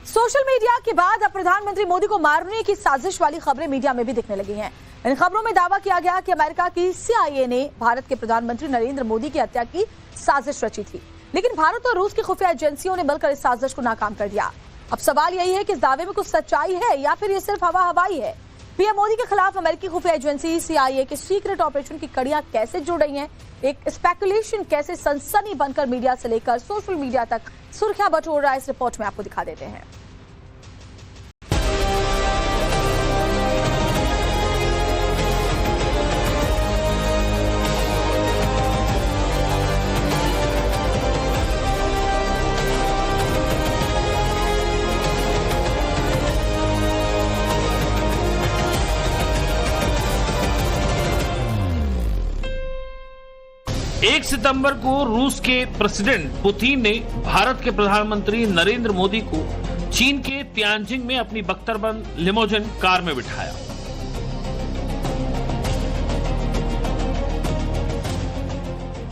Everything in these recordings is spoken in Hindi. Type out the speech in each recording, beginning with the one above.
सोशल मीडिया के बाद अब प्रधानमंत्री मोदी को मारने की साजिश वाली खबरें मीडिया में भी दिखने लगी हैं। इन खबरों में दावा किया गया कि अमेरिका की CIA ने भारत के प्रधानमंत्री नरेंद्र मोदी की हत्या की साजिश रची थी, लेकिन भारत और रूस की खुफिया एजेंसियों ने मिलकर इस साजिश को नाकाम कर दिया। अब सवाल यही है कि इस दावे में कुछ सच्चाई है या फिर ये सिर्फ हवा हवाई है। पीएम मोदी के खिलाफ अमेरिकी खुफिया एजेंसी CIA के सीक्रेट ऑपरेशन की कड़ियां कैसे जुड़ रही हैं, एक स्पेकुलेशन कैसे सनसनी बनकर मीडिया से लेकर सोशल मीडिया तक सुर्खियां बटोर रहा है, इस रिपोर्ट में आपको दिखा देते हैं। एक सितंबर को रूस के प्रेसिडेंट पुतिन ने भारत के प्रधानमंत्री नरेंद्र मोदी को चीन के तियानजिंग में अपनी बख्तरबंद लिमोजिन कार में बिठाया।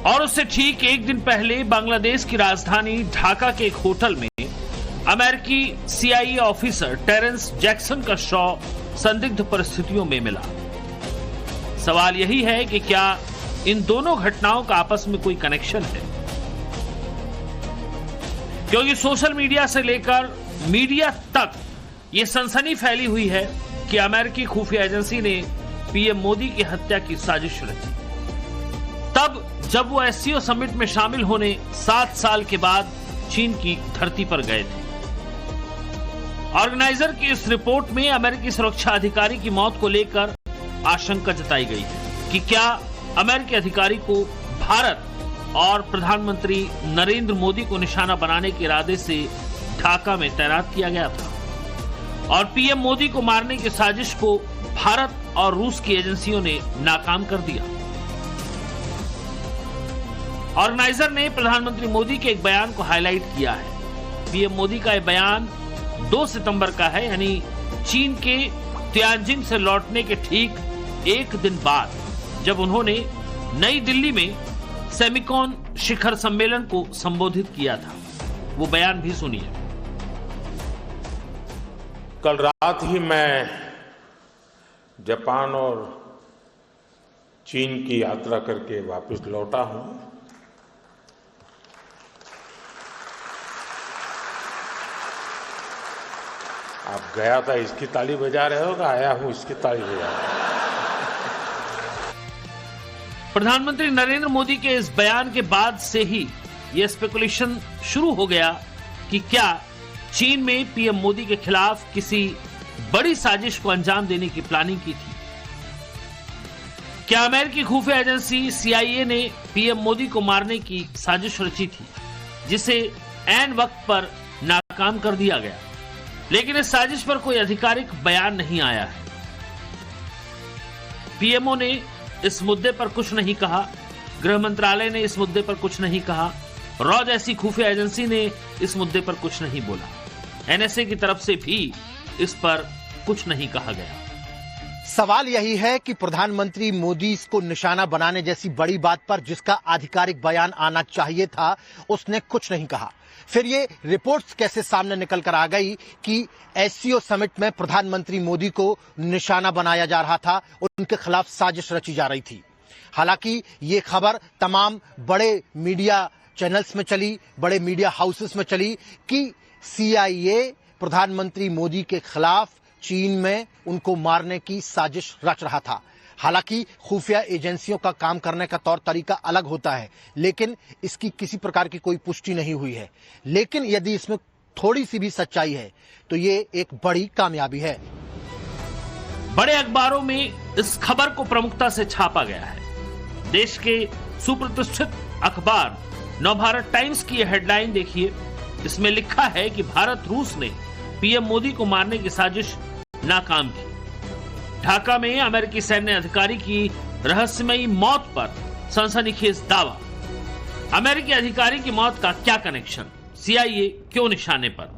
और उससे ठीक एक दिन पहले बांग्लादेश की राजधानी ढाका के एक होटल में अमेरिकी CIA ऑफिसर टेरेंस जैक्सन का शव संदिग्ध परिस्थितियों में मिला। सवाल यही है कि क्या इन दोनों घटनाओं का आपस में कोई कनेक्शन है, क्योंकि सोशल मीडिया से लेकर मीडिया तक यह सनसनी फैली हुई है कि अमेरिकी खुफिया एजेंसी ने पीएम मोदी की हत्या की साजिश रची, तब जब वो SCO समिट में शामिल होने 7 साल के बाद चीन की धरती पर गए थे। ऑर्गेनाइजर की इस रिपोर्ट में अमेरिकी सुरक्षा अधिकारी की मौत को लेकर आशंका जताई गई है कि क्या अमेरिकी अधिकारी को भारत और प्रधानमंत्री नरेंद्र मोदी को निशाना बनाने के इरादे से ढाका में तैनात किया गया था और पीएम मोदी को मारने की साजिश को भारत और रूस की एजेंसियों ने नाकाम कर दिया। ऑर्गेनाइजर ने प्रधानमंत्री मोदी के एक बयान को हाईलाइट किया है। पीएम मोदी का यह बयान 2 सितंबर का है, यानी चीन के तियानजिंग से लौटने के ठीक एक दिन बाद, जब उन्होंने नई दिल्ली में सेमिकॉन शिखर सम्मेलन को संबोधित किया था। वो बयान भी सुनिए। कल रात ही मैं जापान और चीन की यात्रा करके वापस लौटा हूं। आप गया था इसकी ताली बजा रहे हो, आया हूं इसकी ताली बजा रहा हूं। प्रधानमंत्री नरेंद्र मोदी के इस बयान के बाद से ही यह स्पेकुलेशन शुरू हो गया कि क्या चीन में पीएम मोदी के खिलाफ किसी बड़ी साजिश को अंजाम देने की प्लानिंग की थी। क्या अमेरिकी खुफिया एजेंसी CIA ने पीएम मोदी को मारने की साजिश रची थी, जिसे ऐन वक्त पर नाकाम कर दिया गया, लेकिन इस साजिश पर कोई आधिकारिक बयान नहीं आया है। पीएमओ ने इस मुद्दे पर कुछ नहीं कहा, गृह मंत्रालय ने इस मुद्दे पर कुछ नहीं कहा, रॉ जैसी खुफिया एजेंसी ने इस मुद्दे पर कुछ नहीं बोला, NSA की तरफ से भी इस पर कुछ नहीं कहा गया। सवाल यही है कि प्रधानमंत्री मोदी इसको निशाना बनाने जैसी बड़ी बात पर जिसका आधिकारिक बयान आना चाहिए था, उसने कुछ नहीं कहा। फिर ये रिपोर्ट्स कैसे सामने निकल कर आ गई कि SCO समिट में प्रधानमंत्री मोदी को निशाना बनाया जा रहा था, उनके खिलाफ साजिश रची जा रही थी। हालांकि ये खबर तमाम बड़े मीडिया चैनल्स में चली, बड़े मीडिया हाउसेस में चली कि CIA प्रधानमंत्री मोदी के खिलाफ चीन में उनको मारने की साजिश रच रहा था। हालांकि खुफिया एजेंसियों का काम करने का तौर तरीका अलग होता है, लेकिन इसकी किसी प्रकार की कोई पुष्टि नहीं हुई है। लेकिन यदि इसमें थोड़ी सी भी सच्चाई है तो ये एक बड़ी कामयाबी है। बड़े अखबारों में इस खबर को प्रमुखता से छापा गया है। देश के सुप्रतिष्ठित अखबार नवभारत टाइम्स की यह हेडलाइन देखिए। इसमें लिखा है कि भारत रूस ने पीएम मोदी को मारने की साजिश नाकाम की। ढाका में अमेरिकी सैन्य अधिकारी की रहस्यमयी मौत पर सनसनीखेज दावा। अमेरिकी अधिकारी की मौत का क्या कनेक्शन, CIA क्यों निशाने पर?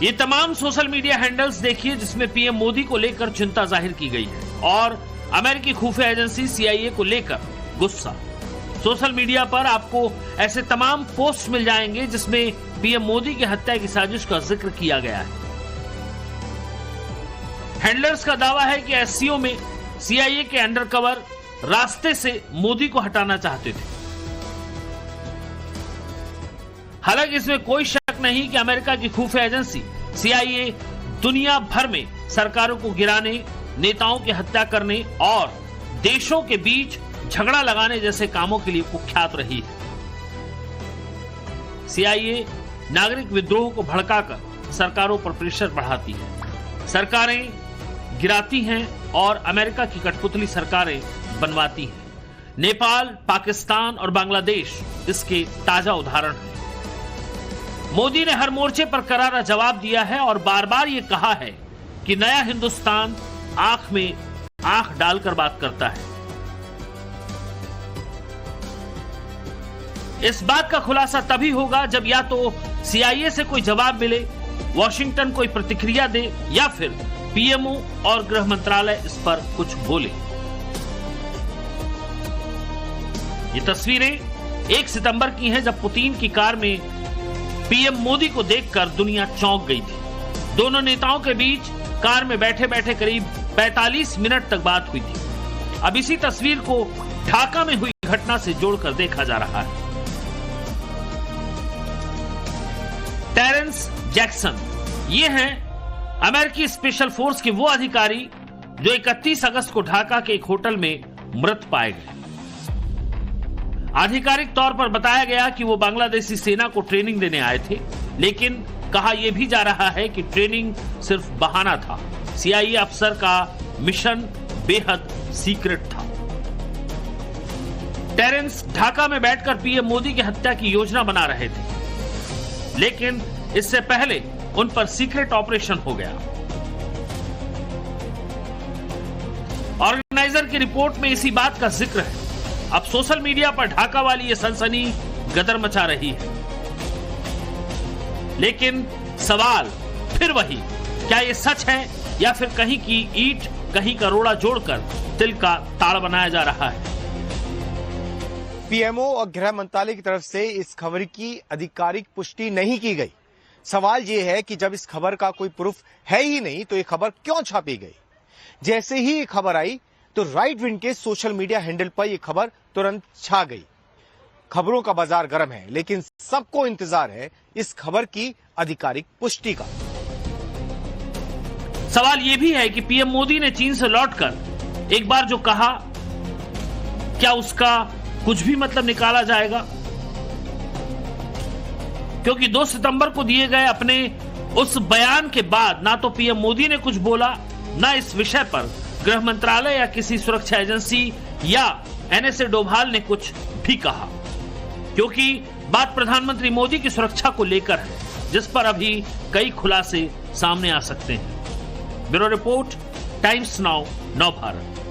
ये तमाम सोशल मीडिया हैंडल्स देखिए जिसमें पीएम मोदी को लेकर चिंता जाहिर की गई है और अमेरिकी खुफिया एजेंसी CIA को लेकर गुस्सा। सोशल मीडिया पर आपको ऐसे तमाम पोस्ट मिल जाएंगे जिसमें पीएम मोदी की हत्या की साजिश का जिक्र किया गया है। हैंडलर्स का दावा है कि एससीओ में सीआईए के अंडरकवर रास्ते से मोदी को हटाना चाहते थे। हालांकि इसमें कोई शक नहीं कि अमेरिका की खुफिया एजेंसी सीआईए दुनिया भर में सरकारों को गिराने, नेताओं की हत्या करने और देशों के बीच झगड़ा लगाने जैसे कामों के लिए कुख्यात रही है। सीआईए नागरिक विद्रोह को भड़काकर सरकारों पर प्रेशर बढ़ाती है, सरकारें गिराती हैं और अमेरिका की कठपुतली सरकारें बनवाती हैं। नेपाल, पाकिस्तान और बांग्लादेश इसके ताजा उदाहरण हैं। मोदी ने हर मोर्चे पर करारा जवाब दिया है और बार बार ये कहा है कि नया हिंदुस्तान आंख में आंख डालकर बात करता है। इस बात का खुलासा तभी होगा जब या तो सीआईए से कोई जवाब मिले, वॉशिंगटन कोई प्रतिक्रिया दे या फिर पीएमओ और गृह मंत्रालय इस पर कुछ बोले। ये तस्वीरें 1 सितंबर की हैं जब पुतिन की कार में पीएम मोदी को देखकर दुनिया चौंक गई थी। दोनों नेताओं के बीच कार में बैठे बैठे करीब 45 मिनट तक बात हुई थी। अब इसी तस्वीर को ढाका में हुई घटना से जोड़कर देखा जा रहा है। टेरेंस जैक्सन ये हैं अमेरिकी स्पेशल फोर्स के वो अधिकारी जो 31 अगस्त को ढाका के एक होटल में मृत पाए गए। आधिकारिक तौर पर बताया गया कि वो बांग्लादेशी सेना को ट्रेनिंग देने आए थे, लेकिन कहा यह भी जा रहा है कि ट्रेनिंग सिर्फ बहाना था। सीआईए अफसर का मिशन बेहद सीक्रेट था। टेरेंस ढाका में बैठकर पीएम मोदी की हत्या की योजना बना रहे थे, लेकिन इससे पहले उन पर सीक्रेट ऑपरेशन हो गया। ऑर्गेनाइजर की रिपोर्ट में इसी बात का जिक्र है। अब सोशल मीडिया पर ढाका वाली ये सनसनी गदर मचा रही है, लेकिन सवाल फिर वही, क्या ये सच है या फिर कहीं की ईंट कहीं का रोड़ा जोड़कर दिल का ताड़ बनाया जा रहा है? पीएमओ और गृह मंत्रालय की तरफ से इस खबर की आधिकारिक पुष्टि नहीं की गई। सवाल यह है कि जब इस खबर का कोई प्रूफ है ही नहीं तो ये खबर क्यों छापी गई? जैसे ही ये खबर आई तो राइट विंग के सोशल मीडिया हैंडल पर यह खबर तुरंत छा गई। खबरों का बाजार गर्म है, लेकिन सबको इंतजार है इस खबर की आधिकारिक पुष्टि का। सवाल यह भी है कि पीएम मोदी ने चीन से लौटकर एक बार जो कहा, क्या उसका कुछ भी मतलब निकाला जाएगा? क्योंकि 2 सितंबर को दिए गए अपने उस बयान के बाद ना तो पीएम मोदी ने कुछ बोला, ना इस विषय पर गृह मंत्रालय या किसी सुरक्षा एजेंसी या एनएसए डोभाल ने कुछ भी कहा, क्योंकि बात प्रधानमंत्री मोदी की सुरक्षा को लेकर है, जिस पर अभी कई खुलासे सामने आ सकते हैं। ब्यूरो रिपोर्ट, टाइम्स नाउ, नव भारत।